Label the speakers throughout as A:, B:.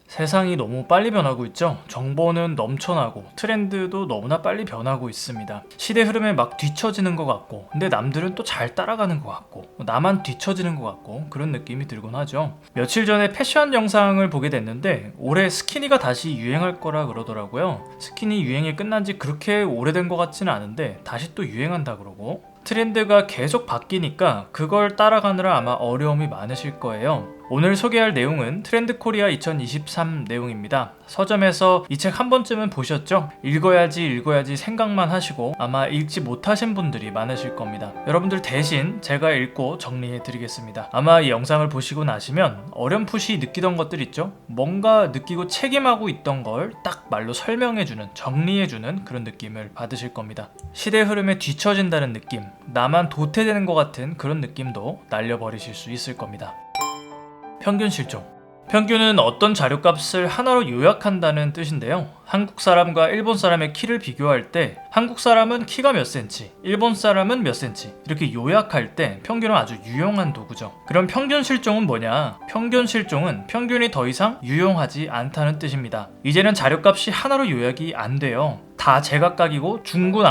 A: 세상이 너무 빨리 변하고 있죠. 정보는 넘쳐나고 트렌드도 너무나 빨리 변하고 있습니다. 시대 흐름에 막 뒤처지는 것 같고, 근데 남들은 또 잘 따라가는 것 같고, 나만 뒤처지는 것 같고, 그런 느낌이 들곤 하죠. 며칠 전에 패션 영상을 보게 됐는데 올해 스키니가 다시 유행할 거라 그러더라고요. 스키니 유행이 끝난 지 그렇게 오래된 것 같지는 않은데 다시 또 유행한다 그러고, 트렌드가 계속 바뀌니까 그걸 따라가느라 아마 어려움이 많으실 거예요. 오늘 소개할 내용은 트렌드 코리아 2023 내용입니다. 서점에서 이 책 한 번쯤은 보셨죠? 읽어야지 생각만 하시고 아마 읽지 못하신 분들이 많으실 겁니다. 여러분들 대신 제가 읽고 정리해 드리겠습니다. 아마 이 영상을 보시고 나시면 어렴풋이 느끼던 것들 있죠? 뭔가 느끼고 책임하고 있던 걸 딱 말로 설명해주는, 정리해주는 그런 느낌을 받으실 겁니다. 시대 흐름에 뒤처진다는 느낌, 나만 도태되는 것 같은 그런 느낌도 날려버리실 수 있을 겁니다. 평균 실종. 평균은 어떤 자료값을 하나로 요약한다는 뜻인데요. 한국 사람과 일본 사람의 키를 비교할 때 한국 사람은 키가 몇 센치, 일본 사람은 몇 센치 이렇게 요약할 때 평균은 아주 유용한 도구죠. 그럼 평균 실종은 뭐냐? 평균 실종은 평균이 더 이상 유용하지 않다는 뜻입니다. 이제는 자료값이 하나로 요약이 안 돼요. 다 제각각이고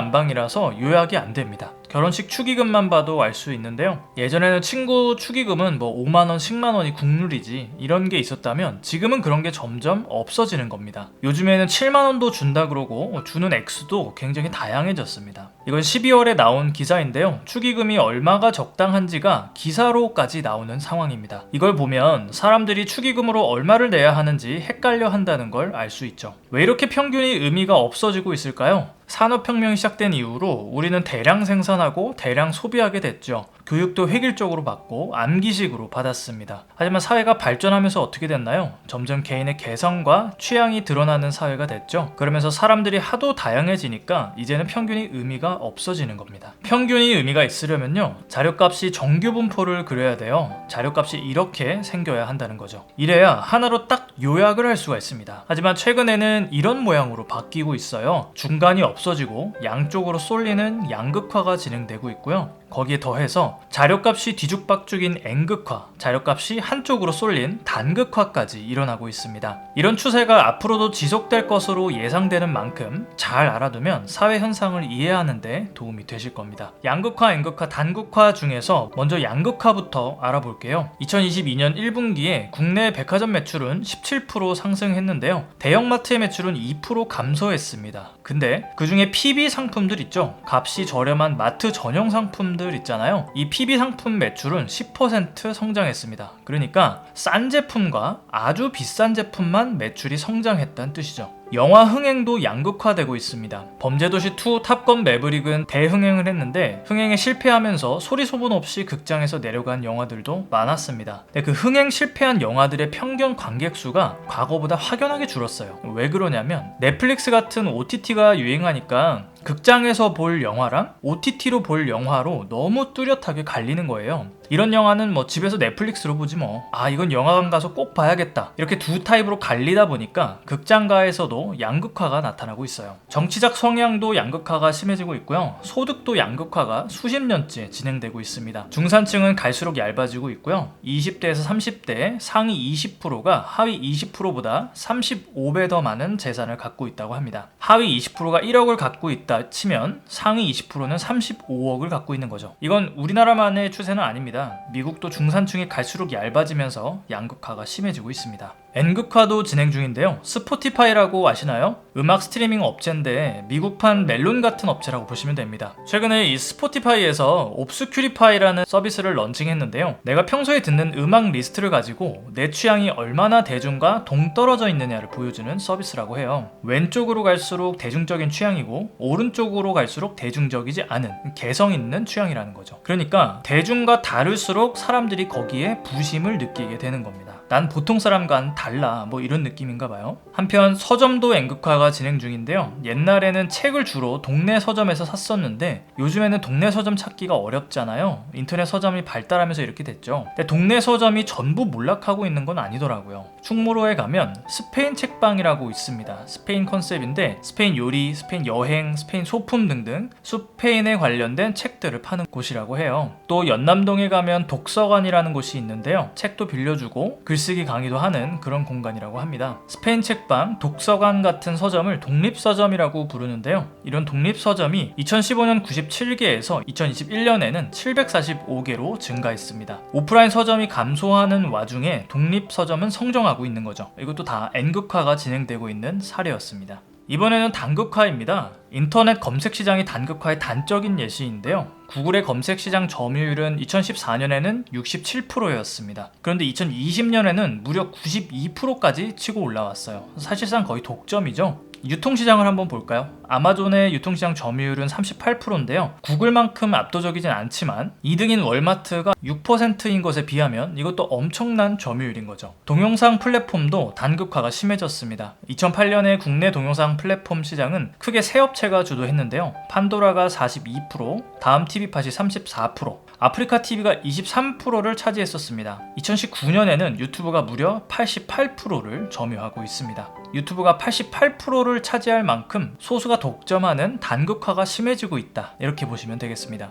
A: 중구난방이라서 요약이 안 됩니다. 결혼식 축의금만 봐도 알 수 있는데요. 예전에는 친구 축의금은 뭐 5만원, 10만원이 국룰이지 이런 게 있었다면 지금은 그런 게 점점 없어지는 겁니다. 요즘에는 7만원도 준다 그러고 주는 액수도 굉장히 다양해졌습니다. 이건 12월에 나온 기사인데요. 축의금이 얼마가 적당한지가 기사로까지 나오는 상황입니다. 이걸 보면 사람들이 축의금으로 얼마를 내야 하는지 헷갈려 한다는 걸 알 수 있죠. 왜 이렇게 평균이 의미가 없어지고 있을까요? 산업혁명이 시작된 이후로 우리는 대량 생산하고 대량 소비하게 됐죠. 교육도 획일적으로 받고 암기식으로 받았습니다. 하지만 사회가 발전하면서 어떻게 됐나요? 점점 개인의 개성과 취향이 드러나는 사회가 됐죠. 그러면서 사람들이 하도 다양해지니까 이제는 평균이 의미가 없어지는 겁니다. 평균이 의미가 있으려면요, 자료값이 정규 분포를 그려야 돼요. 자료값이 이렇게 생겨야 한다는 거죠. 이래야 하나로 딱 요약을 할 수가 있습니다. 하지만 최근에는 이런 모양으로 바뀌고 있어요. 중간이 없어지고 양쪽으로 쏠리는 양극화가 진행되고 있고요. 거기에 더해서 자료값이 뒤죽박죽인 N극화, 자료값이 한쪽으로 쏠린 단극화까지 일어나고 있습니다. 이런 추세가 앞으로도 지속될 것으로 예상되는 만큼 잘 알아두면 사회 현상을 이해하는 데 도움이 되실 겁니다. 양극화, N극화, 단극화 중에서 먼저 양극화부터 알아볼게요. 2022년 1분기에 국내 백화점 매출은 17% 상승했는데요. 대형마트의 매출은 2% 감소했습니다. 근데 그 중에 PB 상품들 있죠? 값이 저렴한 마트 전용 상품들 있잖아요. 이 PB 상품 매출은 10% 성장했습니다. 그러니까 싼 제품과 아주 비싼 제품만 매출이 성장했다는 뜻이죠. 영화 흥행도 양극화되고 있습니다. 범죄도시2 탑건 매브릭은 대흥행을 했는데 흥행에 실패하면서 소리소문 없이 극장에서 내려간 영화들도 많았습니다. 근데 그 흥행 실패한 영화들의 평균 관객수가 과거보다 확연하게 줄었어요. 왜 그러냐면 넷플릭스 같은 OTT가 유행하니까 극장에서 볼 영화랑 OTT로 볼 영화로 너무 뚜렷하게 갈리는 거예요. 이런 영화는 뭐 집에서 넷플릭스로 보지 뭐. 아, 이건 영화관 가서 꼭 봐야겠다. 이렇게 두 타입으로 갈리다 보니까 극장가에서도 양극화가 나타나고 있어요. 정치적 성향도 양극화가 심해지고 있고요. 소득도 양극화가 수십 년째 진행되고 있습니다. 중산층은 갈수록 얇아지고 있고요. 20대에서 30대 상위 20%가 하위 20%보다 35배 더 많은 재산을 갖고 있다고 합니다. 하위 20%가 1억을 갖고 있다 치면 상위 20%는 35억을 갖고 있는 거죠. 이건 우리나라만의 추세는 아닙니다. 미국도 중산층이 갈수록 얇아지면서 양극화가 심해지고 있습니다. N극화도 진행 중인데요. 스포티파이라고 아시나요? 음악 스트리밍 업체인데 미국판 멜론 같은 업체라고 보시면 됩니다. 최근에 이 스포티파이에서 옵스큐리파이라는 서비스를 런칭했는데요. 내가 평소에 듣는 음악 리스트를 가지고 내 취향이 얼마나 대중과 동떨어져 있느냐를 보여주는 서비스라고 해요. 왼쪽으로 갈수록 대중적인 취향이고 오른쪽으로 갈수록 대중적이지 않은 개성 있는 취향이라는 거죠. 그러니까 대중과 다를수록 사람들이 거기에 부심을 느끼게 되는 겁니다. 난 보통 사람과는 달라, 뭐 이런 느낌인가 봐요. 한편 서점도 N극화가 진행 중인데요. 옛날에는 책을 주로 동네 서점에서 샀었는데 요즘에는 동네 서점 찾기가 어렵잖아요. 인터넷 서점이 발달하면서 이렇게 됐죠. 근데 동네 서점이 전부 몰락하고 있는 건 아니더라고요. 충무로에 가면 스페인 책방이라고 있습니다. 스페인 컨셉인데 스페인 요리, 스페인 여행, 스페인 소품 등등 스페인에 관련된 책들을 파는 곳이라고 해요. 또 연남동에 가면 독서관이라는 곳이 있는데요. 책도 빌려주고 글쓰기 강의도 하는 그런 공간이라고 합니다. 스페인 책방, 독서관 같은 서점을 독립서점이라고 부르는데요. 이런 독립서점이 2015년 97개에서 2021년에는 745개로 증가했습니다. 오프라인 서점이 감소하는 와중에 독립서점은 성장하고 있는 거죠. 이것도 다 N극화가 진행되고 있는 사례였습니다. 이번에는 단극화입니다. 인터넷 검색 시장이 단극화의 단적인 예시인데요. 구글의 검색 시장 점유율은 2014년에는 67%였습니다. 그런데 2020년에는 무려 92%까지 치고 올라왔어요. 사실상 거의 독점이죠. 유통시장을 한번 볼까요? 아마존의 유통시장 점유율은 38%인데요. 구글만큼 압도적이진 않지만 2등인 월마트가 6%인 것에 비하면 이것도 엄청난 점유율인 거죠. 동영상 플랫폼도 단극화가 심해졌습니다. 2008년에 국내 동영상 플랫폼 시장은 크게 세 업체가 주도했는데요. 판도라가 42%, 다음 TV팟이 34%, 아프리카 TV가 23%를 차지했었습니다. 2019년에는 유튜브가 무려 88%를 점유하고 있습니다. 유튜브가 88%를 차지할 만큼 소수가 독점하는 단극화가 심해지고 있다. 이렇게 보시면 되겠습니다.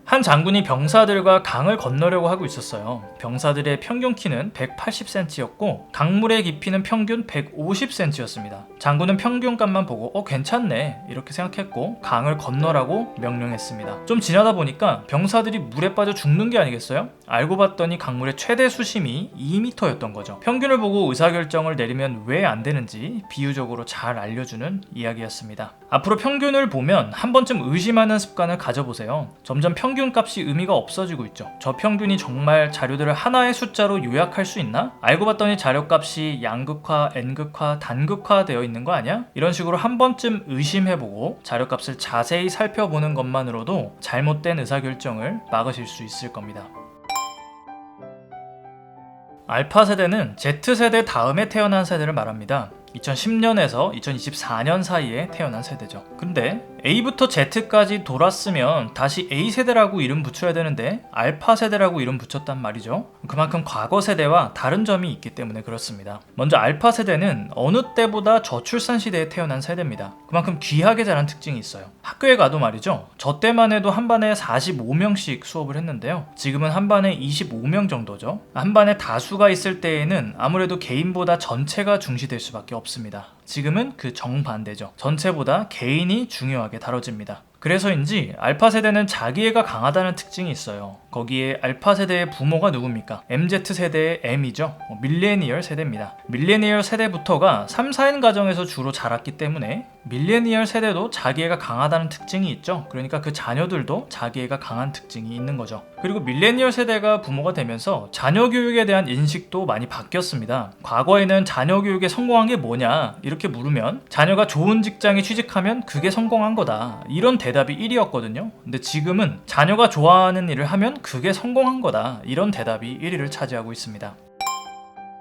A: 한 장군이 병사들과 강을 건너려고 하고 있었어요. 병사들의 평균 키는 180cm였고 강물의 깊이는 평균 150cm였습니다. 장군은 평균값만 보고 괜찮네 이렇게 생각했고 강을 건너라고 명령했습니다. 좀 지나다 보니까 병사들이 물에 빠져 죽는 게 아니겠어요? 알고 봤더니 강물의 최대 수심이 2m였던 거죠. 평균을 보고 의사결정을 내리면 왜 안 되는지 비유적으로 잘 알려주는 이야기였습니다. 앞으로 평균을 보면 한 번쯤 의심하는 습관을 가져보세요. 점점 평균 값이 의미가 없어지고 있죠. 저 평균이 정말 자료들을 하나의 숫자로 요약할 수 있나? 알고 봤더니 자료값이 양극화, N극화, 단극화 되어 있는 거 아니야? 이런 식으로 한 번쯤 의심해보고 자료값을 자세히 살펴보는 것만으로도 잘못된 의사결정을 막으실 수 있을 겁니다. 알파 세대는 Z세대 다음에 태어난 세대를 말합니다. 2010년에서 2024년 사이에 태어난 세대죠. 근데 A부터 Z까지 돌았으면 다시 A세대라고 이름 붙여야 되는데 알파 세대라고 이름 붙였단 말이죠. 그만큼 과거 세대와 다른 점이 있기 때문에 그렇습니다. 먼저 알파 세대는 어느 때보다 저출산 시대에 태어난 세대입니다. 그만큼 귀하게 자란 특징이 있어요. 학교에 가도 말이죠. 저 때만 해도 한 반에 45명씩 수업을 했는데요. 지금은 한 반에 25명 정도죠. 한 반에 다수가 있을 때에는 아무래도 개인보다 전체가 중시될 수밖에 없습니다. 지금은 그 정반대죠. 전체보다 개인이 중요하게 다뤄집니다. 그래서인지 알파 세대는 자기애가 강하다는 특징이 있어요. 거기에 알파 세대의 부모가 누굽니까? MZ 세대의 M이죠. 밀레니얼 세대입니다. 밀레니얼 세대부터가 3, 4인 가정에서 주로 자랐기 때문에 밀레니얼 세대도 자기애가 강하다는 특징이 있죠. 그러니까 그 자녀들도 자기애가 강한 특징이 있는 거죠. 그리고 밀레니얼 세대가 부모가 되면서 자녀 교육에 대한 인식도 많이 바뀌었습니다. 과거에는 자녀 교육에 성공한 게 뭐냐 이렇게 물으면 자녀가 좋은 직장에 취직하면 그게 성공한 거다 이런 대답이 1위였거든요. 근데 지금은 자녀가 좋아하는 일을 하면 그게 성공한 거다 이런 대답이 1위를 차지하고 있습니다.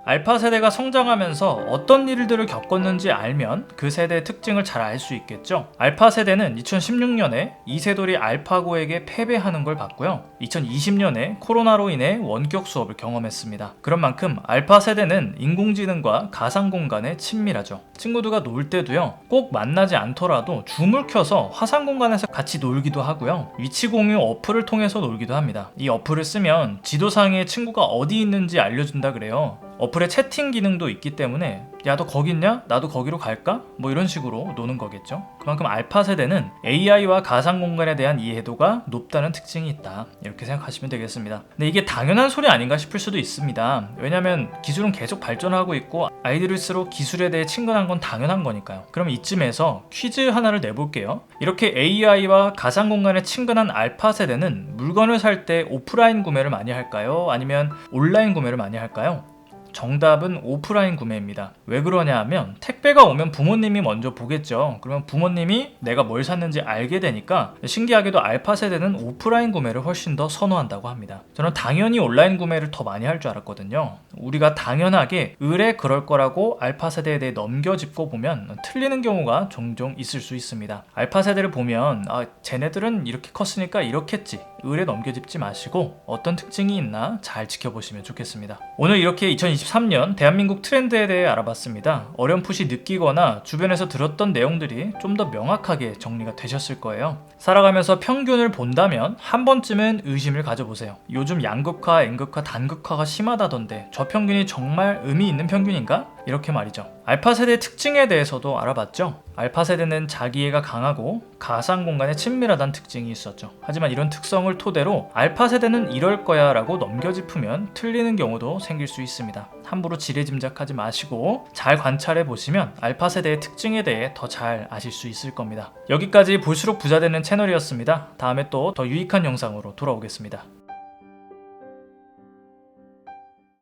A: 알파 세대가 성장하면서 어떤 일들을 겪었는지 알면 그 세대의 특징을 잘 알 수 있겠죠. 알파 세대는 2016년에 이세돌이 알파고에게 패배하는 걸 봤고요. 2020년에 코로나로 인해 원격 수업을 경험했습니다. 그런 만큼 알파 세대는 인공지능과 가상공간에 친밀하죠. 친구들과 놀 때도요. 꼭 만나지 않더라도 줌을 켜서 화상공간에서 같이 놀기도 하고요. 위치 공유 어플을 통해서 놀기도 합니다. 이 어플을 쓰면 지도상에 친구가 어디 있는지 알려준다 그래요. 어플에 채팅 기능도 있기 때문에 야 너 거기 있냐? 나도 거기로 갈까? 뭐 이런 식으로 노는 거겠죠. 그만큼 알파 세대는 AI와 가상공간에 대한 이해도가 높다는 특징이 있다 이렇게 생각하시면 되겠습니다. 근데 이게 당연한 소리 아닌가 싶을 수도 있습니다. 왜냐면 기술은 계속 발전하고 있고 아이들일수록 기술에 대해 친근한 건 당연한 거니까요. 그럼 이쯤에서 퀴즈 하나를 내볼게요. 이렇게 AI와 가상공간에 친근한 알파 세대는 물건을 살 때 오프라인 구매를 많이 할까요? 아니면 온라인 구매를 많이 할까요? 정답은 오프라인 구매입니다. 왜 그러냐 하면 택배가 오면 부모님이 먼저 보겠죠. 그러면 부모님이 내가 뭘 샀는지 알게 되니까 신기하게도 알파 세대는 오프라인 구매를 훨씬 더 선호한다고 합니다. 저는 당연히 온라인 구매를 더 많이 할 줄 알았거든요. 우리가 당연하게 의뢰 그럴 거라고 알파 세대에 대해 넘겨짚고 보면 틀리는 경우가 종종 있을 수 있습니다. 알파 세대를 보면 쟤네들은 이렇게 컸으니까 이렇겠지 을에 넘겨짚지 마시고 어떤 특징이 있나 잘 지켜보시면 좋겠습니다. 오늘 이렇게 2023년 대한민국 트렌드에 대해 알아봤습니다. 어렴풋이 느끼거나 주변에서 들었던 내용들이 좀 더 명확하게 정리가 되셨을 거예요. 살아가면서 평균을 본다면 한 번쯤은 의심을 가져보세요. 요즘 양극화, N극화, 단극화가 심하다던데 저 평균이 정말 의미 있는 평균인가? 이렇게 말이죠. 알파 세대의 특징에 대해서도 알아봤죠. 알파 세대는 자기애가 강하고 가상 공간에 친밀하다는 특징이 있었죠. 하지만 이런 특성을 토대로 알파 세대는 이럴 거야 라고 넘겨짚으면 틀리는 경우도 생길 수 있습니다. 함부로 지레짐작하지 마시고 잘 관찰해 보시면 알파 세대의 특징에 대해 더 잘 아실 수 있을 겁니다. 여기까지 볼수록 부자 되는 채널이었습니다. 다음에 또 더 유익한 영상으로 돌아오겠습니다.